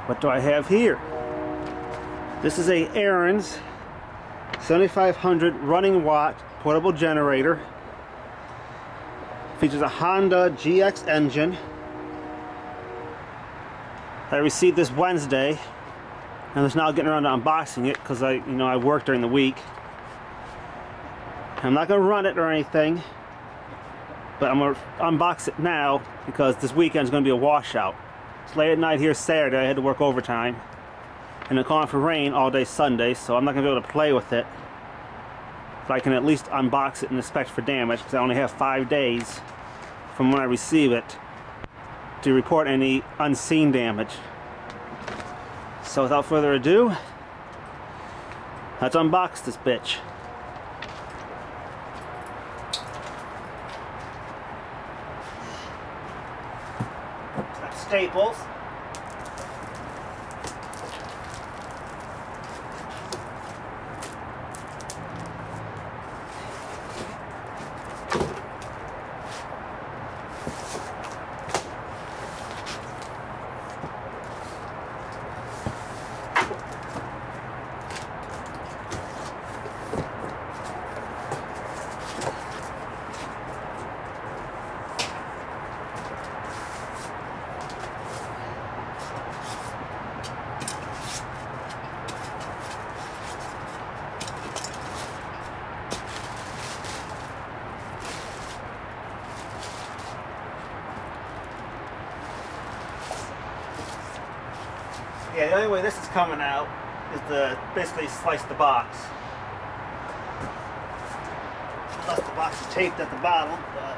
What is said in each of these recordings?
What do I have here? This is a Ariens 7500 running watt portable generator. Features a Honda GX engine. I received this Wednesday, and I was now getting around to unboxing it because I work during the week. I'm not going to run it or anything, but I'm going to unbox it now because this weekend's going to be a washout. It's late at night here Saturday. I had to work overtime, and I'm calling for rain all day Sunday, so I'm not going to be able to play with it. But I can at least unbox it and inspect for damage because I only have 5 days from when I receive it to report any unseen damage. So without further ado, let's unbox this bitch. Staples. Yeah, the only way this is coming out is to basically slice the box. Unless the box is taped at the bottom, but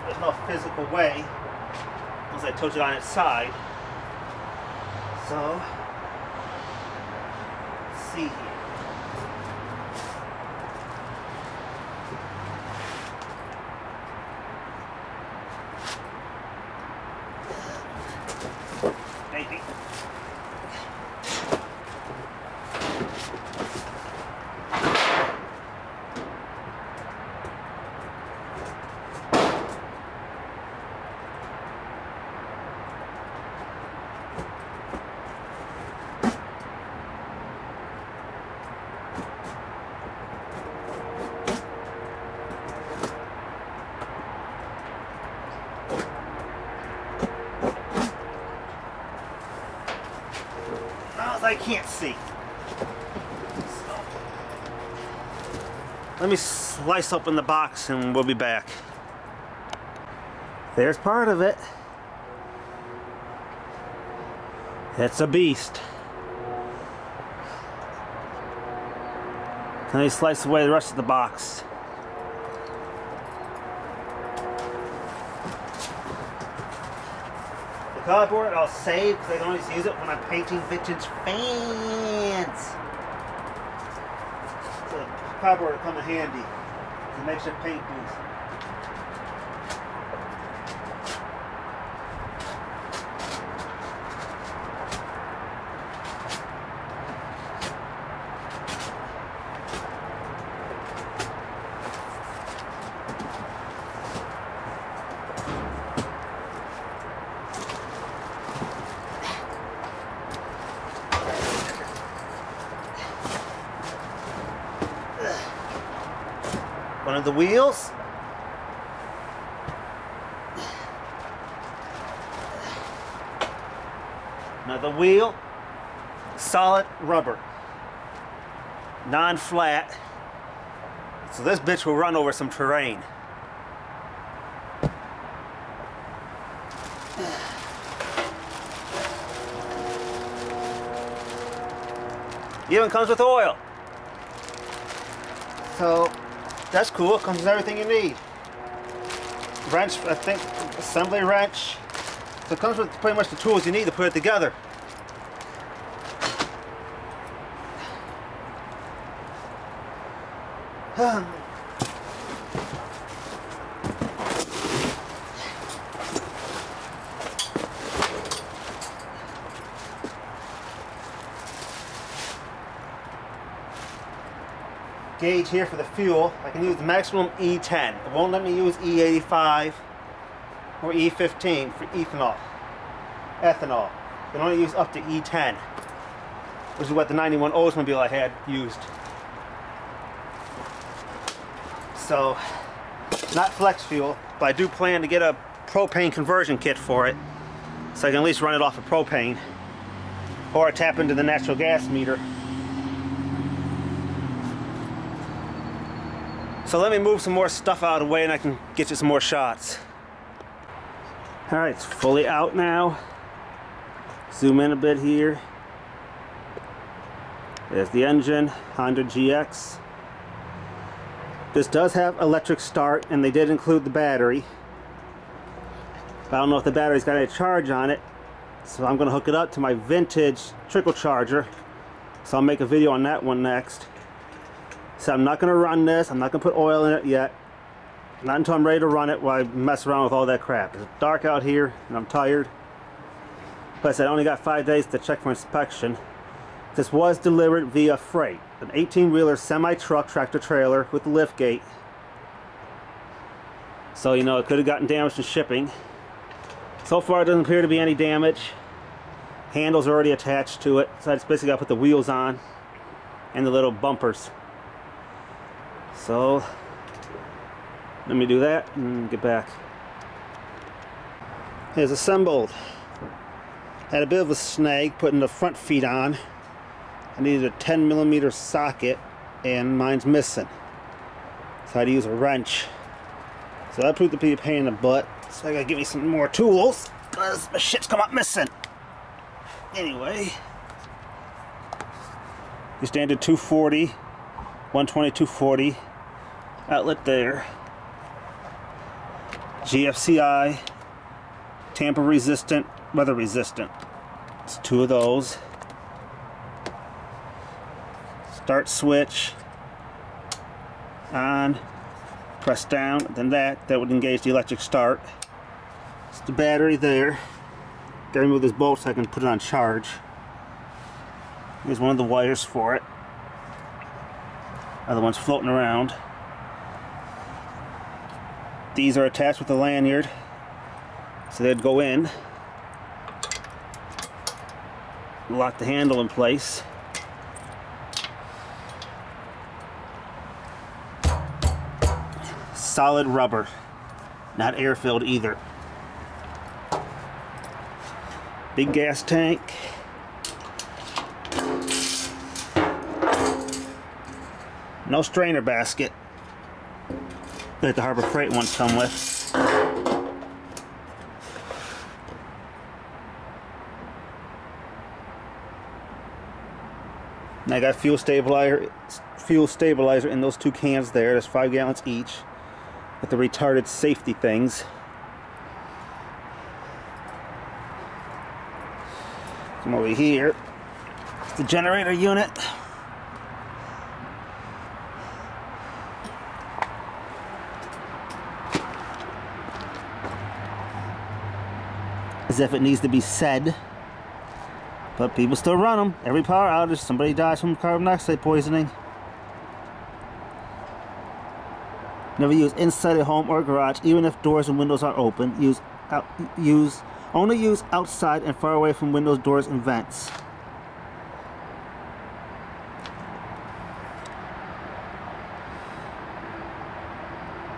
there's no physical way once I touch it on its side. So, let's see here. Maybe. I can't see. So, let me slice open the box and we'll be back. There's part of it. It's a beast. Let me slice away the rest of the box. Cardboard I'll save because I can always use it when I'm painting vintage fans. So cardboard will come in handy. It makes your paint booth. One of the wheels. Another wheel. Solid rubber. Non-flat. So this bitch will run over some terrain. Even comes with oil. So that's cool. It comes with everything you need. Wrench, I think, assembly wrench. So it comes with pretty much the tools you need to put it together. Gauge here for the fuel. I can use the maximum E10. It won't let me use E85 or E15 for ethanol. You can only use up to E10, which is what the 91 Oldsmobile I had used. So, not flex fuel, but I do plan to get a propane conversion kit for it, so I can at least run it off of propane, or tap into the natural gas meter. So let me move some more stuff out of the way and I can get you some more shots. Alright, it's fully out now. Zoom in a bit here. There's the engine, Honda GX. This does have electric start, and they did include the battery. But I don't know if the battery's got any charge on it, so I'm going to hook it up to my vintage trickle charger. So I'll make a video on that one next. So I'm not going to run this, I'm not going to put oil in it yet. Not until I'm ready to run it while I mess around with all that crap. It's dark out here and I'm tired. Plus I only got 5 days to check for inspection. This was delivered via freight. An 18-wheeler semi-truck tractor trailer with the lift gate. So you know it could have gotten damaged in shipping. So far it doesn't appear to be any damage. Handles are already attached to it. So I just basically got to put the wheels on and the little bumpers. So let me do that and get back. It's assembled. Had a bit of a snag putting the front feet on. I needed a 10mm socket and mine's missing. So I had to use a wrench. So that proved to be a pain in the butt. So I gotta give me some more tools because my shit's come up missing. Anyway, your standard 240, 120, 240 outlet there. GFCI, tamper resistant, weather resistant. It's 2 of those. Start switch on, press down, then that would engage the electric start. It's the battery there. Gotta remove this bolt so I can put it on charge. Here's one of the wires for it. Other one's floating around. These are attached with a lanyard, so they'd go in. Lock the handle in place. Solid rubber, not air filled either. Big gas tank. No strainer basket that the Harbor Freight ones come with. And I got fuel stabilizer in those 2 cans there. There's 5 gallons each with the retarded safety things. Come over here. It's the generator unit. As if it needs to be said, but people still run them. Every power outage, somebody dies from carbon dioxide poisoning. Never use inside a home or garage, even if doors and windows are open. Only use outside and far away from windows, doors, and vents.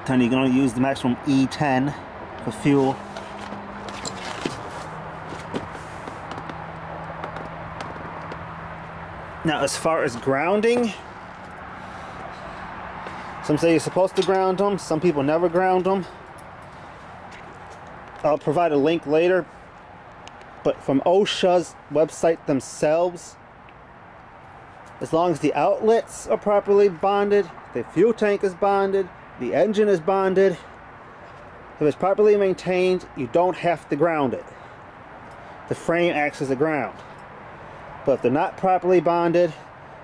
Then you can only use the maximum E10 for fuel. Now, as far as grounding, some say you're supposed to ground them, some people never ground them. I'll provide a link later, but from OSHA's website themselves, as long as the outlets are properly bonded, the fuel tank is bonded, the engine is bonded, if it's properly maintained, you don't have to ground it. The frame acts as a ground. But if they're not properly bonded,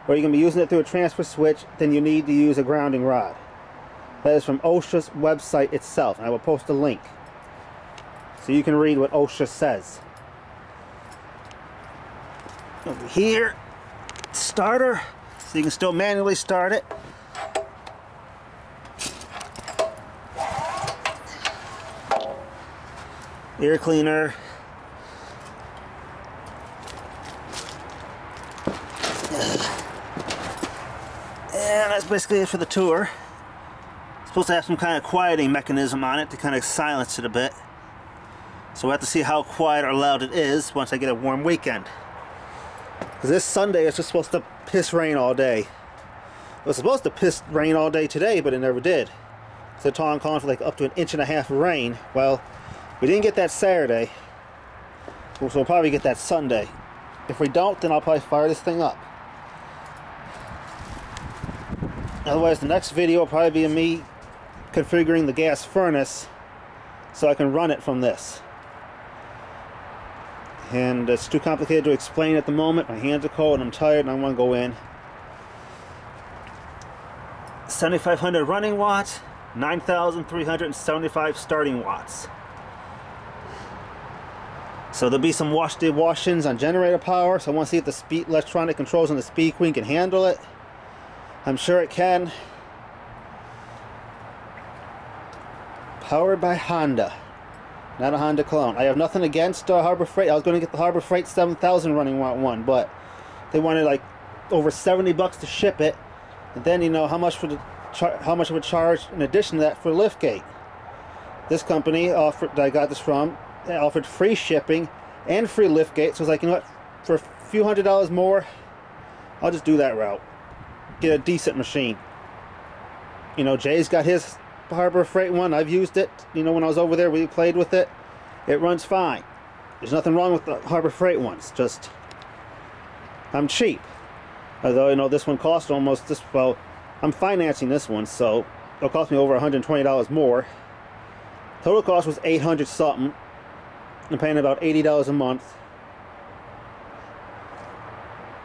or you're going to be using it through a transfer switch, then you need to use a grounding rod. That is from OSHA's website itself, and I will post a link so you can read what OSHA says. Over here, starter, so you can still manually start it. Air cleaner. And that's basically it for the tour. It's supposed to have some kind of quieting mechanism on it to kind of silence it a bit. So we'll have to see how quiet or loud it is once I get a warm weekend. Because this Sunday it's just supposed to piss rain all day. It was supposed to piss rain all day today, but it never did. So I'm calling for like up to 1.5 inches of rain. Well, we didn't get that Saturday, so we'll probably get that Sunday. If we don't, then I'll probably fire this thing up. Otherwise, the next video will probably be me configuring the gas furnace so I can run it from this. And it's too complicated to explain at the moment. My hands are cold and I'm tired and I want to go in. 7,500 running watts, 9,375 starting watts. So there'll be some wash-ins on generator power, so I want to see if the speed electronic controls on the speed queen can handle it. I'm sure it can. Powered by Honda, not a Honda clone. I have nothing against Harbor Freight. I was going to get the Harbor Freight 7000 running watt one, but they wanted like over $70 to ship it, and then you know how much it would charge in addition to that for liftgate. This company offered, that I got this from, offered free shipping and free liftgate, so I was like, you know what, for a few $100s more, I'll just do that route. Get a decent machine. You know, Jay's got his Harbor Freight one. I've used it. You know, when I was over there, we played with it. It runs fine. There's nothing wrong with the Harbor Freight ones. Just, I'm cheap. Although, you know, this one cost almost this, well, I'm financing this one, so it'll cost me over $120 more. Total cost was $800 something. I'm paying about $80 a month.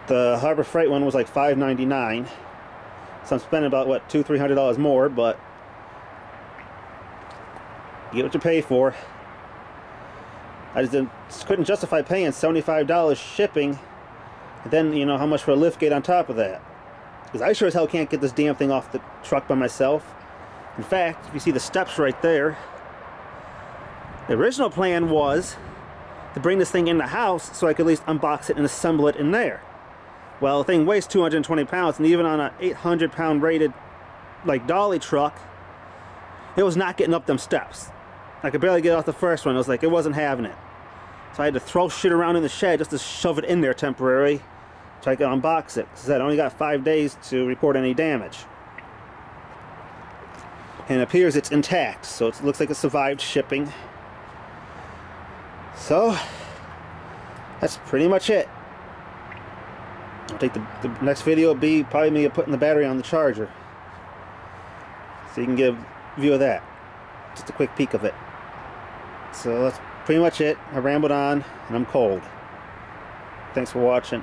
The Harbor Freight one was like $5.99, so I'm spending about what, $200–300 more, but you get what you pay for. I just couldn't justify paying $75 shipping, and then you know how much for a liftgate on top of that. Because I sure as hell can't get this damn thing off the truck by myself. In fact, if you see the steps right there, the original plan was to bring this thing in the house so I could at least unbox it and assemble it in there. Well, the thing weighs 220 pounds, and even on an 800-pound rated like dolly truck, it was not getting up them steps. I could barely get off the first one. It was like it wasn't having it. So I had to throw shit around in the shed just to shove it in there temporarily so I could unbox it. Because I only got 5 days to report any damage. And it appears it's intact, so it looks like it survived shipping. So that's pretty much it. I think the next video will be probably me putting the battery on the charger, so you can get a view of that. Just a quick peek of it. So that's pretty much it. I rambled on and I'm cold. Thanks for watching.